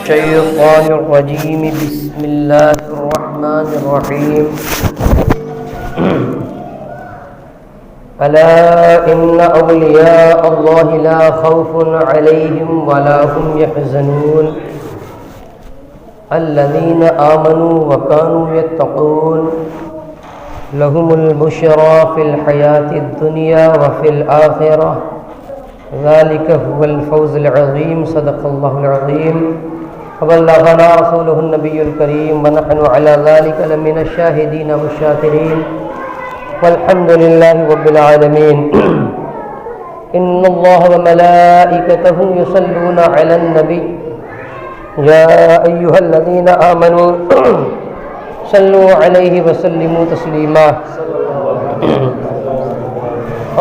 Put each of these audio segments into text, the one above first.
الشيطان الرجيم بسم الله الرحمن الرحيم ألا إن أولياء الله لا خوف عليهم ولا هم يحزنون الذين آمنوا وكانوا يتقون لهم البشرى في الحياة الدنيا وفي الآخرة ذلك هو الفوز العظيم صدق الله العظيم وبلغنا رسوله النبي الكريم ونحن على ذلك لمن الشاهدين والشاكرين والحمد لله رب العالمين إن الله وملائكته يصلون على النبي يا أيها الذين آمنوا صلوا عليه وسلموا تسليما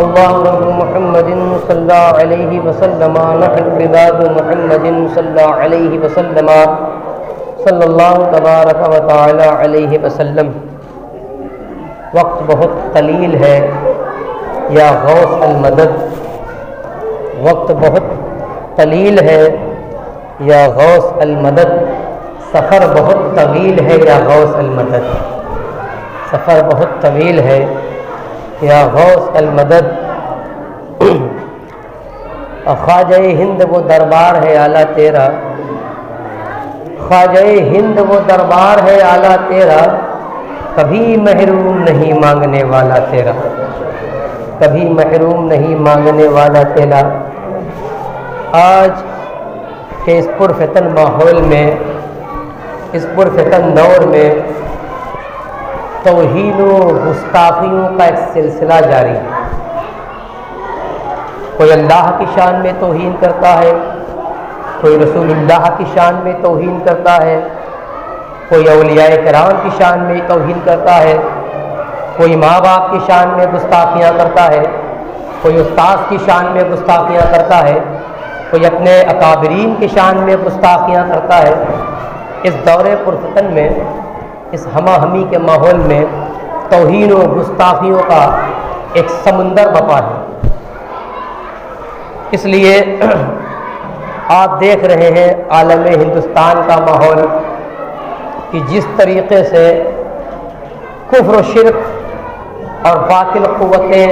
اللهم محمد صلى عليه وسلم نحن عباد محمد صلى عليه وسلم صلی اللہ تبارک و تعالی علیہ وسلم۔ وقت بہت قلیل ہے یا غوث المدد، وقت بہت قلیل ہے یا غوث المدد، سفر بہت طویل ہے یا غوث المدد، سفر بہت طویل ہے یا غوث المدد۔ خواجہ ہند وہ دربار ہے اعلیٰ تیرا، خواجہ ہند وہ دربار ہے اعلیٰ تیرا، کبھی محروم نہیں مانگنے والا تیرا، کبھی محروم نہیں مانگنے والا تیرا۔ آج کے اس پرفتن ماحول میں، اس پرفتن دور میں توہین و گستاخیوں کا ایک سلسلہ جاری ہے۔ کوئی اللہ کی شان میں توہین کرتا ہے، کوئی رسول اللہ کی شان میں توہین کرتا ہے، کوئی اولیاء کرام کی شان میں توہین کرتا ہے، کوئی ماں باپ کی شان میں گستاخیاں کرتا ہے، کوئی استاذ کی شان میں گستاخیاں کرتا ہے، کوئی اپنے اکابرین کی شان میں گستاخیاں کرتا ہے۔ اس دور پرفتن میں، اس ہمہ ہمی کے ماحول میں توہین و گستاخیوں کا ایک سمندر بپا ہے۔ اس لیے آپ دیکھ رہے ہیں عالم ہندوستان کا ماحول کہ جس طریقے سے کفر و شرک اور باطل قوتیں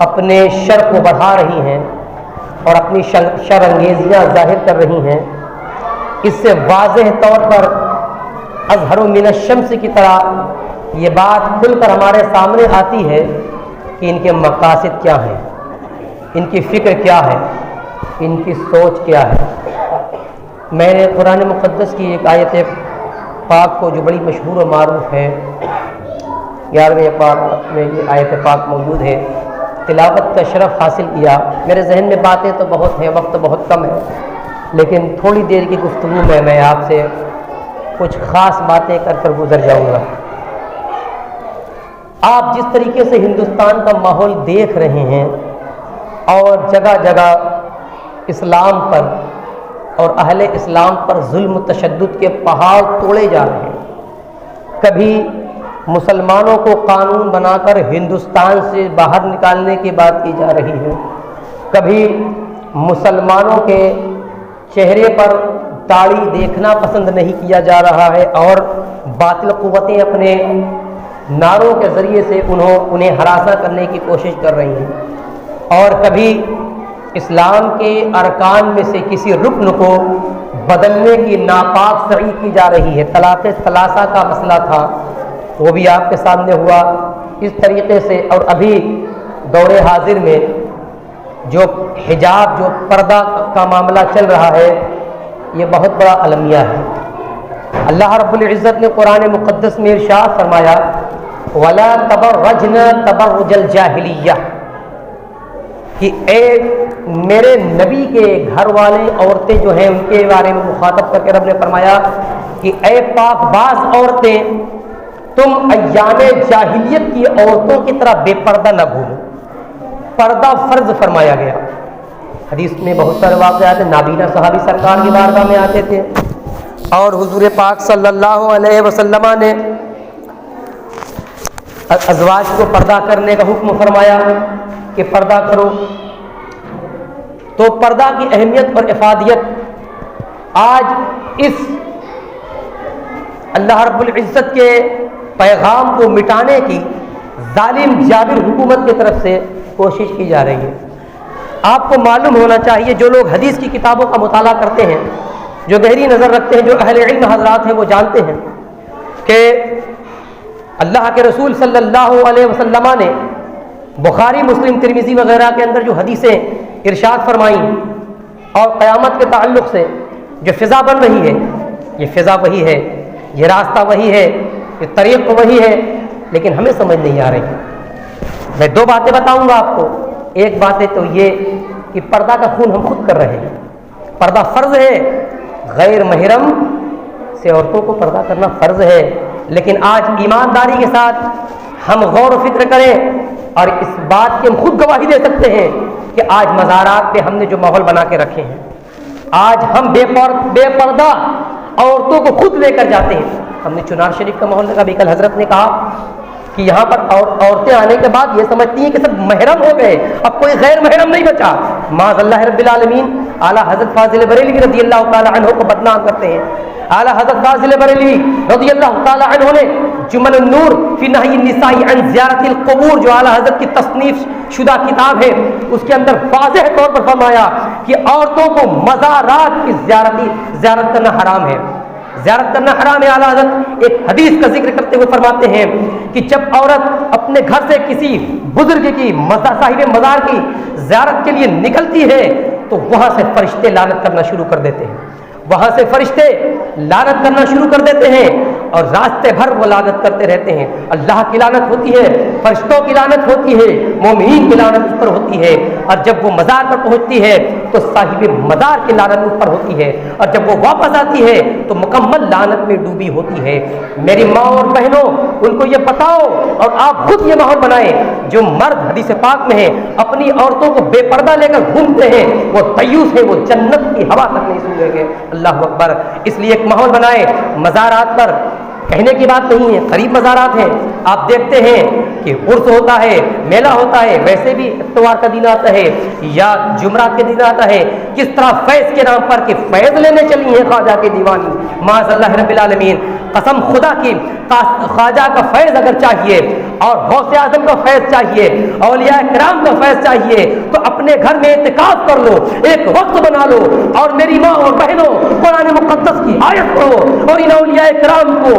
اپنے شر کو بڑھا رہی ہیں اور اپنی شر انگیزیاں ظاہر کر رہی ہیں، اس سے واضح طور پر اظہر من الشمس کی طرح یہ بات کھل کر ہمارے سامنے آتی ہے کہ ان کے مقاصد کیا ہیں، ان کی فکر کیا ہے، ان کی سوچ کیا ہے۔ میں نے قرآن مقدس کی ایک آیت پاک کو جو بڑی مشہور و معروف ہے، 11ویں پاک میں یہ آیت پاک موجود ہے، تلاوت کا شرف حاصل کیا۔ میرے ذہن میں باتیں تو بہت ہیں، وقت بہت کم ہے، لیکن تھوڑی دیر کی گفتگو میں آپ سے کچھ خاص باتیں کر گزر جاؤں گا۔ آپ جس طریقے سے ہندوستان کا ماحول دیکھ رہے ہیں اور جگہ جگہ اسلام پر اور اہل اسلام پر ظلم و تشدد کے پہاڑ توڑے جا رہے ہیں۔ کبھی مسلمانوں کو قانون بنا کر ہندوستان سے باہر نکالنے کی بات کی جا رہی ہے، کبھی مسلمانوں کے چہرے پر داڑھی دیکھنا پسند نہیں کیا جا رہا ہے اور باطل قوتیں اپنے نعروں کے ذریعے سے انہیں ہراساں کرنے کی کوشش کر رہی ہیں، اور کبھی اسلام کے ارکان میں سے کسی رکن کو بدلنے کی ناپاک سعی کی جا رہی ہے۔ طلاق ثلاثہ کا مسئلہ تھا، وہ بھی آپ کے سامنے ہوا اس طریقے سے۔ اور ابھی دور حاضر میں جو حجاب، جو پردہ کا معاملہ چل رہا ہے، یہ بہت بڑا المیہ ہے۔ اللہ رب العزت نے قرآن مقدس میں ارشاد فرمایا وَلَا تَبَرَّجْنَ تَبَرُّجَ الْجَاهِلِيَّةِ، کہ اے میرے نبی کے گھر والے عورتیں جو ہیں ان کے بارے میں مخاطب کر کے رب نے فرمایا کہ اے پاک باز عورتیں، تم ایام جاہلیت کی عورتوں کی طرح بے پردہ نہ گھومو۔ پردہ فرض فرمایا گیا۔ حدیث میں بہت سارے واقعات ہیں، نابینا صحابی سرکار کی بارگاہ میں آتے تھے اور حضور پاک صلی اللہ علیہ وسلم نے ازواج کو پردہ کرنے کا حکم فرمایا کہ پردہ کرو، تو پردہ کی اہمیت اور افادیت آج اس اللہ رب العزت کے پیغام کو مٹانے کی ظالم جابر حکومت کی طرف سے کوشش کی جا رہی ہے۔ آپ کو معلوم ہونا چاہیے، جو لوگ حدیث کی کتابوں کا مطالعہ کرتے ہیں، جو گہری نظر رکھتے ہیں، جو اہل علم حضرات ہیں، وہ جانتے ہیں کہ اللہ کے رسول صلی اللہ علیہ وسلم نے بخاری، مسلم، ترمذی وغیرہ کے اندر جو حدیثیں ارشاد فرمائیں اور قیامت کے تعلق سے جو فضا بن رہی ہے، یہ فضا وہی ہے، یہ راستہ وہی ہے، یہ طریق وہی ہے، لیکن ہمیں سمجھ نہیں آ رہی۔ میں دو باتیں بتاؤں گا آپ کو۔ ایک بات ہے تو یہ کہ پردہ کا خون ہم خود کر رہے ہیں، پردہ فرض ہے، غیر محرم سے عورتوں کو پردہ کرنا فرض ہے، لیکن آج ایمانداری کے ساتھ ہم غور و فکر کریں اور اس بات کی ہم خود گواہی دے سکتے ہیں کہ آج مزارات پہ ہم نے جو ماحول بنا کے رکھے ہیں، آج ہم بے پردہ عورتوں کو خود لے کر جاتے ہیں۔ ہم نے چنار شریف کا ماحول دیکھا، ابھی کل حضرت نے کہا کہ یہاں پر عورتیں آنے کے بعد یہ سمجھتی ہیں کہ سب محرم ہو گئے، اب کوئی غیر محرم نہیں بچا۔ معاذ اللہ رب العالمین، اعلیٰ حضرت فاضل بریلوی رضی اللہ تعالیٰ عنہ کو بدنام کرتے ہیں۔ اعلیٰ حضرت فاضل بریلوی رضی اللہ تعالیٰ عنہ نے جمل النور فی نہی النساء عن زیارت القبور، جو اعلیٰ حضرت کی تصنیف شدہ کتاب ہے، اس کے اندر واضح طور پر فرمایا کہ عورتوں کو مزارات کی زیارت کرنا حرام ہے، زیارت کرنا حرام ہے۔ اعلیٰ حضرت ایک حدیث کا ذکر کرتے ہوئے فرماتے ہیں کہ جب عورت اپنے گھر سے کسی بزرگ کی، صاحب مزار کی زیارت کے لیے نکلتی ہے تو وہاں سے فرشتے لعنت کرنا شروع کر دیتے ہیں، وہاں سے فرشتے لعنت کرنا شروع کر دیتے ہیں اور راستے بھر وہ لعنت کرتے رہتے ہیں۔ اللہ کی لعنت ہوتی ہے، فرشتوں کی لعنت ہوتی ہے، مومنین کی لعنت اس پر ہوتی ہے، اور جب وہ مزار پر پہنچتی ہے تو صاحب مزار کی لعنت اس پر ہوتی ہے، اور جب وہ واپس آتی ہے تو مکمل لعنت میں ڈوبی ہوتی ہے۔ میری ماں اور بہنوں، ان کو یہ بتاؤ اور آپ خود یہ ماحول بنائیں، جو مرد حدیث پاک میں ہے اپنی عورتوں کو بے پردہ لے کر گھومتے ہیں، وہ دیوس ہے، وہ جنت کی ہوا تک نہیں سونگیں گے۔ اللہ اکبر۔ اس لیے ایک ماحول بنائے مزارات پر، کہنے کی بات نہیں ہے، قریب مزارات ہیں، آپ دیکھتے ہیں کہ عرس ہوتا ہے، میلہ ہوتا ہے، ویسے بھی اتوار کا دن آتا ہے یا جمعرات کے دن آتا ہے، کس طرح فیض کے نام پر کہ فیض لینے چلی ہیں خواجہ کی دیوانی، معاذ اللہ رب العالمین۔ قسم خدا کی، خواجہ کا فیض اگر چاہیے اور غوث اعظم کا فیض چاہیے، اولیاء کرام کا فیض چاہیے تو اپنے گھر میں اعتکاف کر لو، ایک وقت بنا لو، اور میری ماں اور بہنوں قرآن مقدس کی آیت پڑھو اور ان اولیاء کرام کو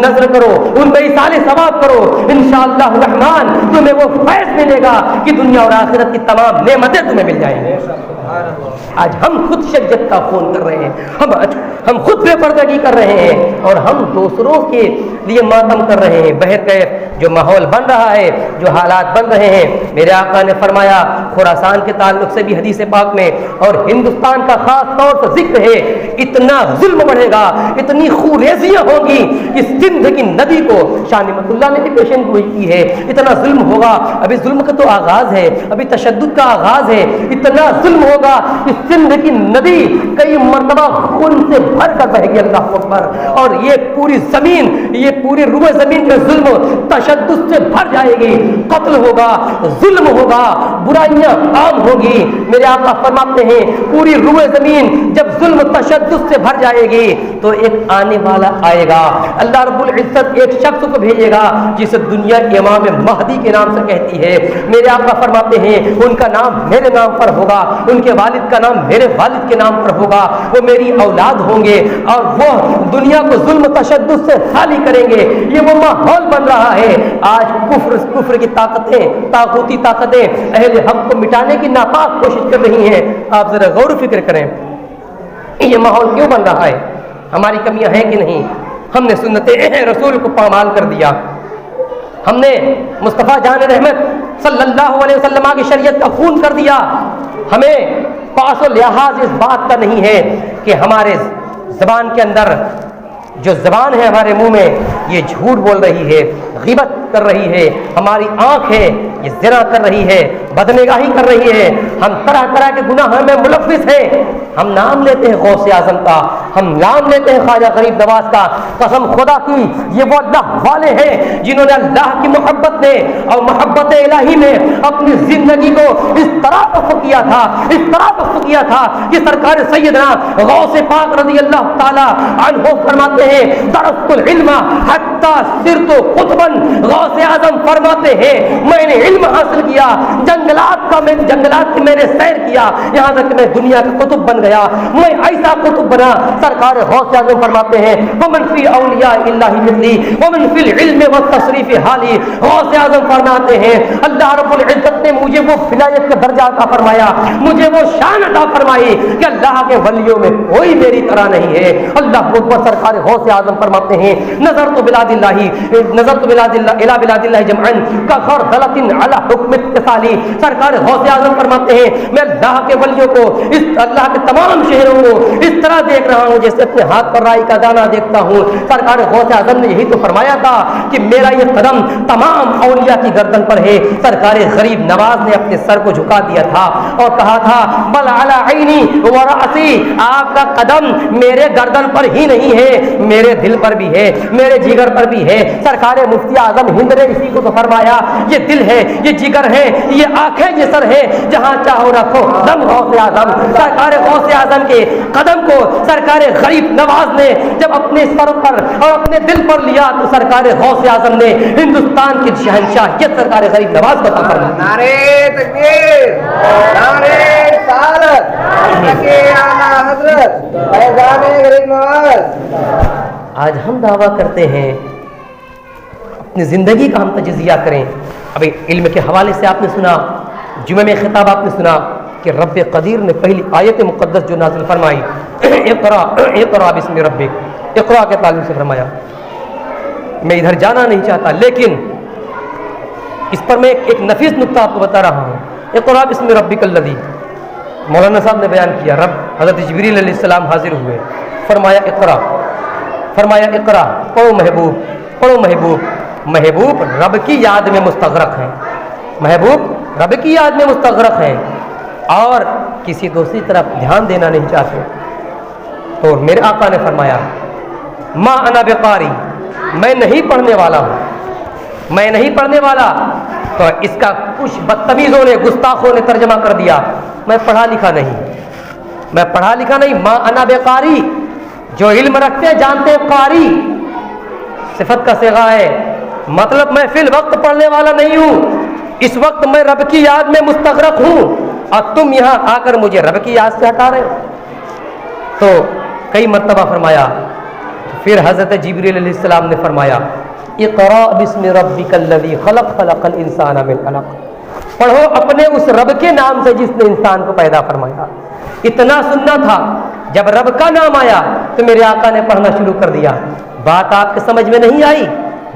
نظر کرو، ان کا ایصال ثواب کرو، انشاءاللہ الرحمن تمہیں وہ فیض ملے گا کہ دنیا اور آخرت کی تمام نعمتیں تمہیں مل جائیں گی۔ آج ہم خود شریعت کا خون کر رہے ہیں، ہم خود بے پردگی کر رہے ہیں اور ہم دوسروں کے لیے ماتم کر رہے ہیں۔ بہرکیف جو ماحول بن رہا ہے، جو حالات بن رہے ہیں، میرے آقا نے فرمایا، خراسان کے تعلق سے بھی حدیث پاک میں اور ہندوستان کا خاص طور پر ذکر ہے، اتنا ظلم بڑھے گا، اتنی خوریزیاں ہوں گی، اس سندھ کی ندی کو شاہ نعمت اللہ نے بھی پیشن گوئی کی ہے، اتنا ظلم ہوگا۔ ابھی ظلم کا تو آغاز ہے، ابھی تشدد کا آغاز ہے، اتنا ظلم ہوگا کہ سندھ کی ندی کئی مرتبہ خون سے بھر کر بہے گی۔ اللہ اکبر۔ اور یہ پوری زمین، یہ پوری روئے زمین کے ظلم تشدد سے بھر جائے گی، قتل ہوگا، ظلم ہوگا، برائیاں عام ہوگی۔ میرے آقا فرماتے ہیں پوری روئے زمین جب ظلم تشدد سے بھر جائے گی تو ایک آنے والا آئے گا، اللہ رب العزت ایک شخص کو بھیجے گا جسے دنیا امام مہدی کے نام سے کہتی ہے۔ میرے آقا فرماتے ہیں ان کا نام میرے نام پر ہوگا، ان کے والد کا نام میرے والد کے نام پر ہوگا، وہ میری اولاد ہوں گے اور وہ دنیا کو ظلم تشدد سے خالی کریں گے۔ یہ وہ ماحول بن رہا ہے۔ آج کفر کی طاقتیں، طاغوتی طاقتیں اہل حق کو مٹانے کی ناپاک کوشش کر رہی ہیں۔ آپ ذرا غور و فکر کریں، یہ ماحول کیوں بن رہا ہے؟ ہماری کمیاں ہیں کہ نہیں؟ ہم نے سنت رسول کو پامال کر دیا، ہم نے مصطفیٰ جان رحمت صلی اللہ علیہ وسلم کی شریعت کا خون کر دیا۔ ہمیں پاس و لحاظ اس بات کا نہیں ہے کہ ہمارے زبان کے اندر جو زبان ہے ہمارے منہ میں یہ جھوٹ بول رہی ہے، غیبت کر رہی ہے، ہماری آنکھ ہے یہ زنا کر رہی ہے، بدنگاہی کر رہی ہے، ہم طرح طرح کے گناہ میں ملوث ہیں، ہم نام لیتے ہیں غوث اعظم کا، ہم نام لیتے ہیں خواجہ غریب نواز کا، قسم خدا کی یہ وہ اللہ والے ہیں جنہوں نے اللہ کی محبت میں اور محبت الہی میں اپنی زندگی کو اس طرح وقف کیا تھا، اس طرح وقف کیا تھا کہ سرکار سیدنا غوث پاک رضی اللہ تعالی عنہ فرماتے ہیں درست العلم حتی صرت قطبا، غوث اعظم فرماتے ہیں میں نے علم حاصل کیا، جنگلات کی میں نے سیر کیا، یہاں تک کہ میں دنیا کا قطب بن گیا، میں ایسا قطب بنا۔ سرکار غوث اعظم فرماتے ہیں ومن فی اولیاء اللہ مثلی ومن فی العلم والتصریف حالی، غوث اعظم فرماتے ہیں اللہ رب العزت نے مجھے وہ ولایت کا درجہ عطا فرمایا، مجھے وہ شان عطا فرمائی کہ اللہ کے ولیوں میں کوئی میری طرح نہیں ہے۔ اللہ اکبر۔ سرکار غوث اعظم فرماتے ہیں نظرت بلاد اللہ الی بلاد اللہ جمعا کخردلۃ علی حکم اتصالی، سرکار غوث اعظم فرماتے ہیں میں اللہ کے ولیوں کو، اس اللہ کے تمام شہروں کو اس طرح دیکھ رہا ہوں جیسے اپنے ہاتھ پر رائی کا دانہ دیکھتا ہوں۔ سرکار غوث اعظم نے یہی تو فرمایا تھا کہ میرا یہ قدم تمام اولیاء کی گردن پر ہے۔ سرکار غریب نواز نے اپنے سر کو جھکا دیا تھا اور کہا تھا بل علی عینی و رأسی، آپ کا قدم میرے گردن پر ہی نہیں ہے، میرے دل پر بھی ہے، میرے جگر پر بھی ہے۔ سرکار مفتی اعظم ہند نے اسی کو تو فرمایا یہ دل ہے، یہ جگر ہے، یہ آنکھیں، یہ سر ہے، جہاں چاہو رکھو دم غوث اعظم۔ سرکار غوث اعظم کے قدم کو سرکار غریب نواز نے جب اپنے سر پر اور اپنے دل پر لیا تو سرکار غوث اعظم نے ہندوستان کی شہنشاہیت سرکار غریب نواز کو عطا فرمائی۔ نعرے تکبیر، نعرے رسالت، حضرت اعلیٰ حضرت فیضان غریب نواز۔ آج ہم دعویٰ کرتے ہیں اپنی زندگی کا ہم تجزیہ کریں۔ ابھی علم کے حوالے سے آپ نے سنا، جمعہ میں خطاب آپ نے سنا کہ رب قدیر نے پہلی آیت مقدس جو نازل فرمائی اقرا اقرا بسم ربک، اقرا کے تعلق سے فرمایا۔ میں ادھر جانا نہیں چاہتا لیکن اس پر میں ایک نفیس نقطہ آپ کو بتا رہا ہوں۔ اقرا بسم ربک الذی، مولانا صاحب نے بیان کیا رب حضرت جبریل علیہ السلام حاضر ہوئے، فرمایا اقرا، فرمایا اقرا، پڑھو محبوب، پڑھو محبوب۔ محبوب رب کی یاد میں مستغرق ہیں، محبوب رب کی یاد میں مستغرق ہیں اور کسی دوسری طرف دھیان دینا نہیں چاہتے۔ تو میرے آقا نے فرمایا ما انا بقاری، میں نہیں پڑھنے والا ہوں، میں نہیں پڑھنے والا۔ تو اس کا کچھ بدتمیزوں نے، گستاخوں نے ترجمہ کر دیا میں پڑھا لکھا نہیں، میں پڑھا لکھا نہیں۔ ما انا بقاری، جو علم رکھتے ہیں جانتے ہیں، قاری صفت کا صیغہ ہے، مطلب میں فی الوقت پڑھنے والا نہیں ہوں، اس وقت میں رب کی یاد میں مستغرق ہوں اور تم یہاں آ کر مجھے رب کی یاد سے ہٹا رہے ہو۔ تو کئی مرتبہ فرمایا، پھر حضرت جبریل علیہ السلام نے فرمایا اقرا بسم ربک الذی خلق خلق الانسان من علق، پڑھو اپنے اس رب کے نام سے جس نے انسان کو پیدا فرمایا۔ اتنا سننا تھا، جب رب کا نام آیا تو میرے آقا نے پڑھنا شروع کر دیا۔ بات آپ کے سمجھ میں نہیں آئی؟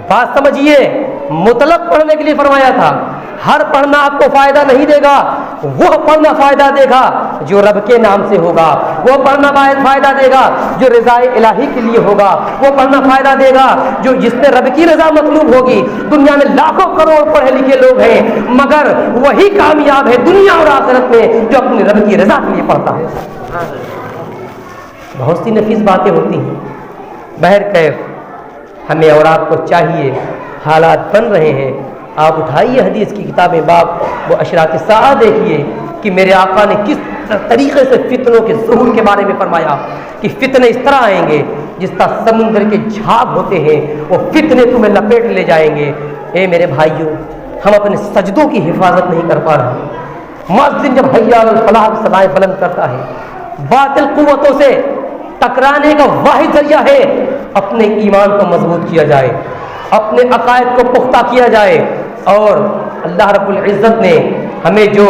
بات سمجھیے، مطلق پڑھنے کے لیے فرمایا تھا، ہر پڑھنا آپ کو فائدہ نہیں دے گا، وہ پڑھنا فائدہ دے گا جو رب کے نام سے ہوگا، وہ پڑھنا فائدہ دے گا جو رضا الہی کے لیے ہوگا، وہ پڑھنا فائدہ دے گا جو جس میں رب کی رضا مطلوب ہوگی۔ دنیا میں لاکھوں کروڑ پڑھے لکھے لوگ ہیں مگر وہی کامیاب ہے دنیا اور آخرت میں جو اپنے رب کی رضا کے لیے پڑھتا ہے۔ بہت سی نفیس باتیں ہوتی ہیں، بہرکیف ہمیں اور آپ کو چاہیے، حالات بن رہے ہیں، آپ اٹھائیے حدیث کی کتابیں، باب وہ اشراط الساعہ دیکھیے کہ میرے آقا نے کس طریقے سے فتنوں کے ظہور کے بارے میں فرمایا کہ فتنے اس طرح آئیں گے جس طرح سمندر کے جھاگ ہوتے ہیں، وہ فتنے تمہیں لپیٹ لے جائیں گے۔ اے میرے بھائیوں، ہم اپنے سجدوں کی حفاظت نہیں کر پا رہے۔ مؤذن جب حی علی الفلاح کی صدائیں بلند کرتا ہے، باطل قوتوں سے ٹکرانے کا واحد ذریعہ ہے اپنے ایمان کو مضبوط کیا جائے، اپنے عقائد کو پختہ کیا جائے۔ اور اللہ رب العزت نے ہمیں جو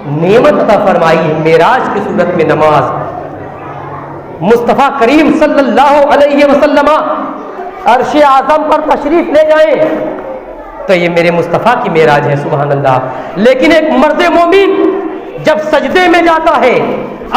نعمت عطا فرمائی ہے معراج کی صورت میں نماز، مصطفیٰ کریم صلی اللہ علیہ وسلم عرش اعظم پر تشریف لے جائیں تو یہ میرے مصطفیٰ کی معراج ہے، سبحان اللہ۔ لیکن ایک مرد مومن جب سجدے میں جاتا ہے،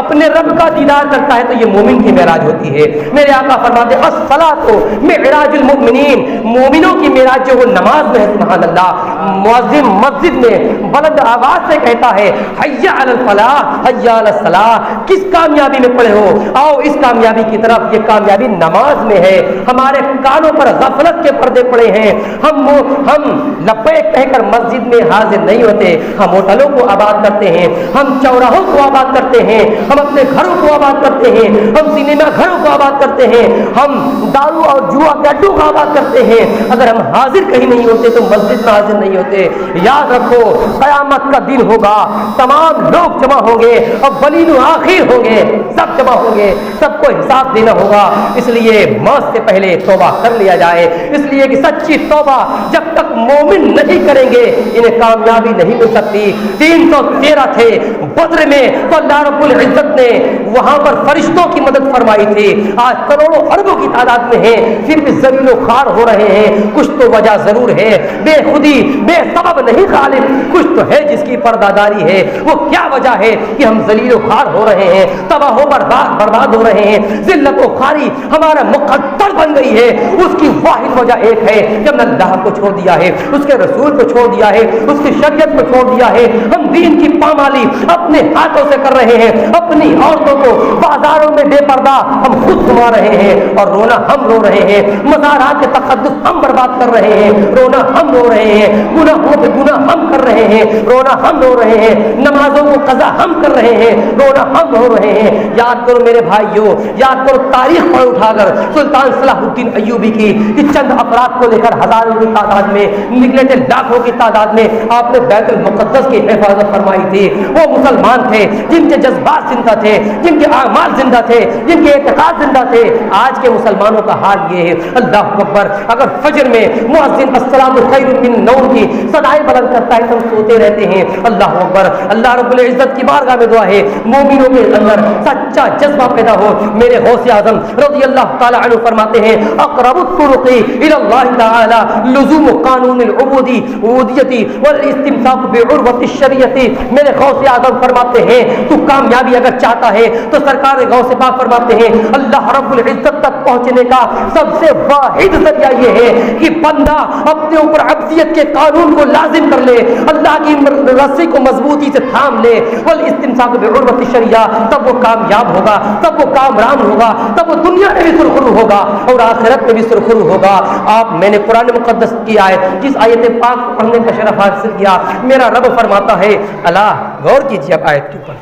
اپنے رب کا دیدار کرتا ہے تو یہ مومن کی معراج ہوتی ہے۔ میرے آقا فرماتے الصلاۃ معراج المؤمنین، مومنوں کی معراج جو وہ نماز میں ہے، سبحان اللہ۔ مؤذن مسجد میں بلند آواز سے کہتا ہے حی علی الفلاح حی علی الصلاح، کس کامیابی میں پڑے ہو، آؤ اس کامیابی کی طرف، یہ کامیابی نماز میں ہے۔ ہمارے کانوں پر غفلت کے پردے پڑے ہیں، ہم لبیک کہہ کر مسجد میں حاضر نہیں ہوتے، ہم ہوٹلوں کو آباد کرتے ہیں، ہم چوراہوں کو آباد کرتے ہیں، ہم اپنے گھروں کو آباد کرتے ہیں، ہم سنیما گھروں کو آباد کرتے ہیں، ہم دارو اور جوا کے اڈوں کو آباد کرتے ہیں۔ اگر ہم حاضر کہیں نہیں ہوتے تو مسجد میں حاضر نہیں ہوتے۔ یاد رکھو قیامت کا دن ہوگا، تمام لوگ جمع ہوں گے، اولین و آخر ہوں گے، سب جمع ہوں گے، سب کو حساب دینا ہوگا۔ اس لیے موت سے پہلے توبہ کر لیا جائے، اس لیے کہ سچی توبہ جب تک مومن نہیں کریں گے انہیں کامیابی نہیں مل سکتی۔ 313 تھے بدر میں تو اللہ رب العزت نے وہاں پر فرشتوں کی مدد فرمائی تھی، آج کروڑوں اربوں کی تعداد میں ہیں، پھر بھی ذلیل و خوار ہو رہے ہیں۔ کچھ تو وجہ ضرور ہے، بے خودی بے سبب نہیں غالب، کچھ تو ہے جس کی پرداداری ہے۔ وہ کیا وجہ ہے کہ ہم ذلیل و خوار ہو رہے ہیں، تباہ و برباد ہو رہے ہیں، ذلت و خواری ہمارا مقدر بن گئی ہے؟ اس کی واحد وجہ ایک ہے کہ ہم نے اللہ کو چھوڑ دیا ہے، اس کے رسول کو چھوڑ دیا ہے، اس کی شریعت کو چھوڑ دیا ہے۔ ہم دین کی پامالی اپنے ہاتھوں سے کر رہے ہیں، اپنی عورتوں کو بازاروں میں بے پردہ ہم خود گھما رہے ہیں اور رونا ہم رو رہے ہیں، مزارات کے تقدس ہم برباد کر رہے ہیں، رونا ہم رو رہے ہیں، گناہوں پہ گناہ ہم کر رہے ہیں، رونا ہم رو رہے ہیں، نمازوں کو قضا ہم کر رہے ہیں، رونا ہم رو رہے ہیں۔ یاد کرو میرے بھائیوں، یاد کرو تاریخ پڑھ اٹھا کر سلطان صلاح الدین ایوبی کی کہ چند افراد کو لے کر ہزاروں کی تعداد میں، نکلے تھے لاکھوں کی تعداد میں، آپ نے بیت المقدس کی حفاظت فرمائی تھی۔ وہ مسلمان تھے جن کے جذبات زندہ تھے، جن کے اعمال زندہ تھے، جن کے اعتقاد زندہ تھے۔ آج کے مسلمانوں کا حال یہ ہے، اللہ اکبر، اگر فجر میں مؤذن الصلاۃ خیر من النوم کی صدائیں بلند کرتا ہے تو ہم سوتے رہتے ہیں۔ اللہ اکبر، اللہ رب العزت کی بارگاہ میں دعا ہے مومنوں کے اندر سچا جذبہ پیدا ہو۔ میرے غوث اعظم رضی اللہ تعالی عنہ فرماتے ہیں اقرب الطرق الى اللہ تعالی لزوم قانون العبودیت والاستمساک بعروۃ الشریعۃ۔ میرے غوث اعظم فرماتے ہیں تو کامیابی اگر چاہتا ہے تو سرکار غوث پاک فرماتے ہیں اللہ رب العزت تک پہنچنے کا سب سے واحد ذریعہ یہ ہے کہ بندہ اپنے اوپر عبودیت کے قانون کو لازم کر لے، اللہ کی رسی کو مضبوطی سے تھام لے، والاستمساک بعروۃ الشریعہ، تب وہ کامیاب ہوگا، تب وہ کامران ہوگا، تب وہ دنیا میں بھی سرخرو ہوگا اور آخرت میں بھی سرخرو ہوگا۔ آپ میں نے قرآن مقدس کی آیت، جس آیت پاک کو پڑھنے کا شرف حاصل کیا، میرا رب فرماتا ہے، اللہ غور کیجیے اب آیت کے اوپر،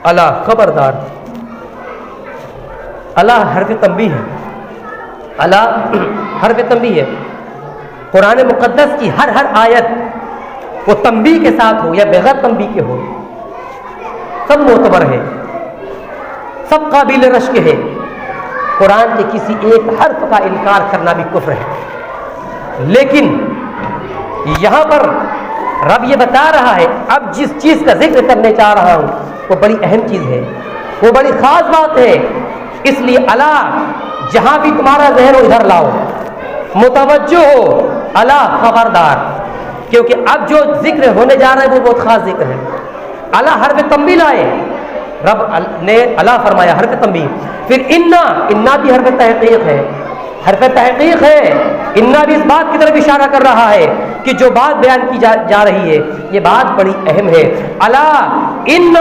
اللہ خبردار، اللہ حرف تنبیہ ہے، اللہ حرف تنبیہ ہے۔ قرآن مقدس کی ہر آیت وہ تنبیہ کے ساتھ ہو یا بغیر تنبیہ کے ہو، سب معتبر ہے، سب قابل رشک ہے۔ قرآن کے کسی ایک حرف کا انکار کرنا بھی کفر ہے۔ لیکن یہاں پر رب یہ بتا رہا ہے، اب جس چیز کا ذکر کرنے چاہ رہا ہوں وہ بڑی اہم چیز ہے، وہ بڑی خاص بات ہے، اس لیے اللہ جہاں بھی تمہارا ذہن ہو ادھر لاؤ، متوجہ ہو، اللہ خبردار، کیونکہ اب جو ذکر ہونے جا رہا ہے وہ بہت خاص ذکر ہے۔ اللہ حرف تنبیہ لائے، رب نے اللہ فرمایا حرف تنبیہ، پھر انا بھی حرف تحقیق ہے، حرف تحقیق ہے، انا بھی اس بات کی طرف اشارہ کر رہا ہے کہ جو بات بیان کی جا رہی ہے یہ بات بڑی اہم ہے۔ الا ان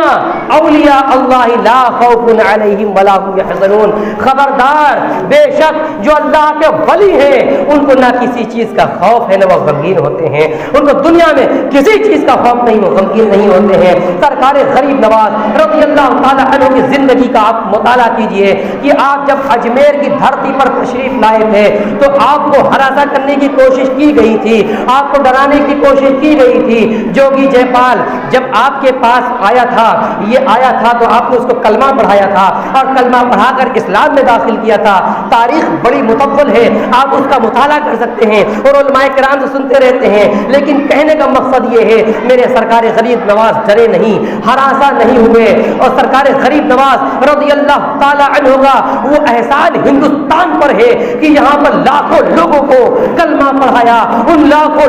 اولیاء اللہ لا خوف علیہم ولا هم یحزنون، خبردار، بے شک جو اللہ کے ولی ہیں ان کو نہ کسی چیز کا خوف ہے نہ وہ غمگین ہوتے ہیں، ان کو دنیا میں کسی چیز کا خوف نہیں، وہ غمگین نہیں ہوتے ہیں۔ سرکار غریب نواز رضی اللہ تعالی عنہ کی زندگی کا آپ مطالعہ کیجئے کہ آپ جب اجمیر کی دھرتی پر تشریف لائے تھے تو آپ کو ہراساں کرنے کی کوشش کی گئی تھی، آپ کو ڈرانے کی کوشش کی گئی تھی۔ جوگی جے پال جب آپ کے پاس آیا تھا، یہ آیا تھا تو آپ نے اس کو کلمہ پڑھایا تھا اور کلمہ پڑھا کر اسلام میں داخل کیا تھا۔ تاریخ بڑی مطول ہے، آپ اس کا مطالعہ کر سکتے ہیں اور علماء کرام سے سنتے رہتے ہیں، لیکن کہنے کا مقصد یہ ہے میرے سرکار غریب نواز ڈرے نہیں، ہراساں نہیں ہوئے، اور سرکار غریب نواز رضی اللہ تعالی عنہ کا وہ احسان ہندوستان پر ہے کہ یہاں پر لاکھوں لوگوں کو کلمہ پڑھایا، ان لاکھوں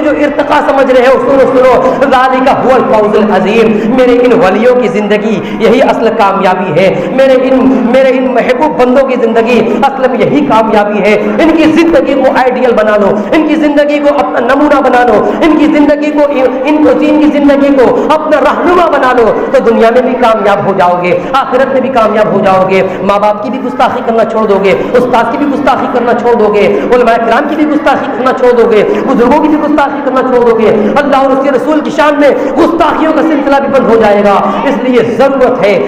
تو جو ارتقا سمجھ رہے ہو سنو ذالک هو الفوز العظیم. میرے ان ولیوں کی زندگی یہی اصل کامیابی ہے. میرے ان محبوب بندوں کی زندگی اصل میں یہی کامیابی ہے. ان کی زندگی کو آئیڈیل بنا لو, ان کی زندگی کو اپنا نمونہ بنا لو, ان کی زندگی کو اپنا رہنما بنا لو, تو دنیا میں بھی کامیاب ہو جاؤ گے, آخرت میں بھی کامیاب ہو جاؤ گے. ماں باپ کی بھی گستاخی کرنا چھوڑ دو گے, استاد کی بھی گستاخی کرنا چھوڑ دو گے, علماء کرام کی بھی گستاخی کرنا چھوڑ دو گے, بزرگوں کی بھی گستاخی کرنا چھوڑ دو گے. اللہ اور اس کے رسول کی شان میں گستاخیوں کا سلسلہ بھی بند ہو جائے گا. اس لیے ضرورت ہے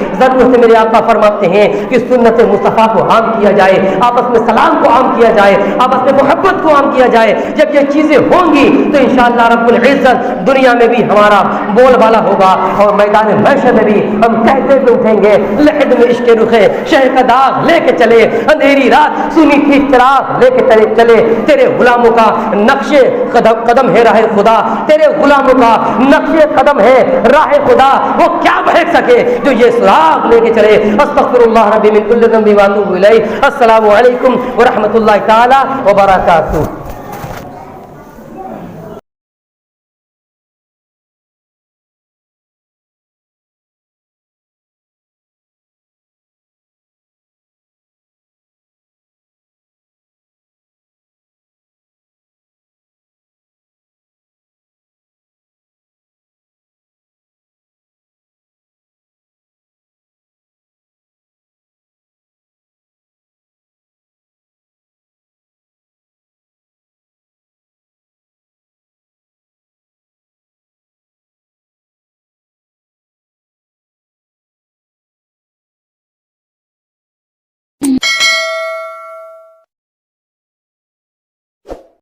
میرے آقا فرماتے ہیں کہ سنت مصطفیٰ کو عام کیا جائے, آپس میں سلام کو عام کیا جائے, آپس میں محبت کو عام کیا جائے. جب یہ چیزیں ہوں گی تو انشاءاللہ رب العزت دنیا میں بھی ہمارا بول بالا ہوگا, اور میدان محشر میں بھی ہم کہتے ہوئے اٹھیں گے لحد میں عشق رخے شہ کا داغ لے کے چلے, اندھیری رات سنی تھی چراغ لے کے چلے, تیرے غلاموں کا نقش قدم ہے راہ خدا, تیرے غلاموں کا نقش قدم ہے راہ خدا, وہ کیا بہک سکے جو یہ سراغ لے کے چلے. استغفر اللہ ربی من کل ذنب واتوب الیہ. السلام علیکم ورحمۃ اللہ تعالی وبرکاتہ.